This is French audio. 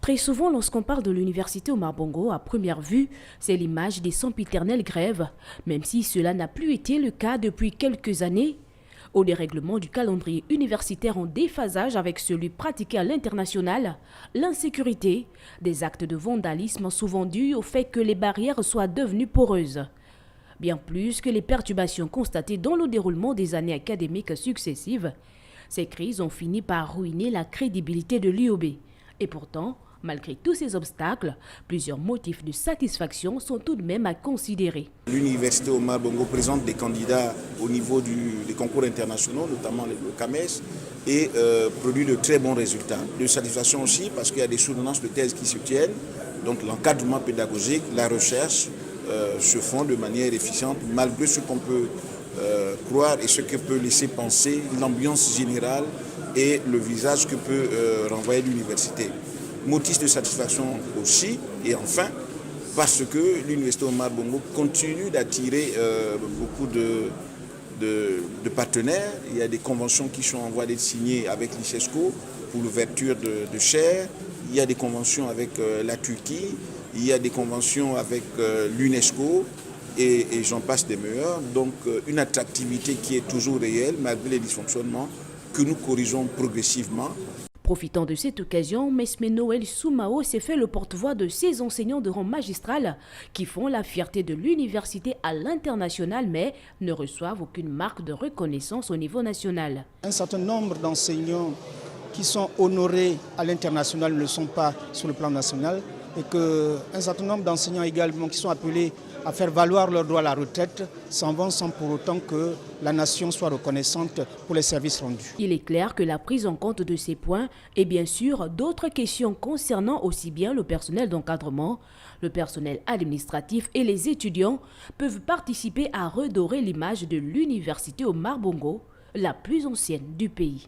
Très souvent, lorsqu'on parle de l'université Omar Bongo, à première vue, c'est l'image des sempiternelles grèves, même si cela n'a plus été le cas depuis quelques années. Au dérèglement du calendrier universitaire en déphasage avec celui pratiqué à l'international, l'insécurité, des actes de vandalisme souvent dus au fait que les barrières soient devenues poreuses. Bien plus que les perturbations constatées dans le déroulement des années académiques successives, ces crises ont fini par ruiner la crédibilité de l'UOB. Et pourtant, malgré tous ces obstacles, plusieurs motifs de satisfaction sont tout de même à considérer. L'université Omar Bongo présente des candidats au niveau des concours internationaux, notamment le CAMES, et produit de très bons résultats. De satisfaction aussi parce qu'il y a des soutenances de thèses qui se tiennent, donc l'encadrement pédagogique, la recherche se font de manière efficiente, malgré ce qu'on peut croire et ce que peut laisser penser l'ambiance générale et le visage que peut renvoyer l'université. Motif de satisfaction aussi, et enfin, parce que l'université Omar Bongo continue d'attirer beaucoup de partenaires. Il y a des conventions qui sont en voie d'être signées avec l'ICESCO pour l'ouverture de chaires. Il y a des conventions avec la Turquie, il y a des conventions avec l'UNESCO et j'en passe des meilleurs. Donc une attractivité qui est toujours réelle malgré les dysfonctionnements que nous corrigeons progressivement. Profitant de cette occasion, Mesme Noël Soumao s'est fait le porte-voix de ces enseignants de rang magistral qui font la fierté de l'université à l'international mais ne reçoivent aucune marque de reconnaissance au niveau national. Un certain nombre d'enseignants qui sont honorés à l'international ne le sont pas sur le plan national et qu'un certain nombre d'enseignants également qui sont appelés à faire valoir leur droit à la retraite s'en vont sans pour autant que la nation soit reconnaissante pour les services rendus. Il est clair que la prise en compte de ces points et bien sûr d'autres questions concernant aussi bien le personnel d'encadrement, le personnel administratif et les étudiants peuvent participer à redorer l'image de l'université Omar Bongo, la plus ancienne du pays.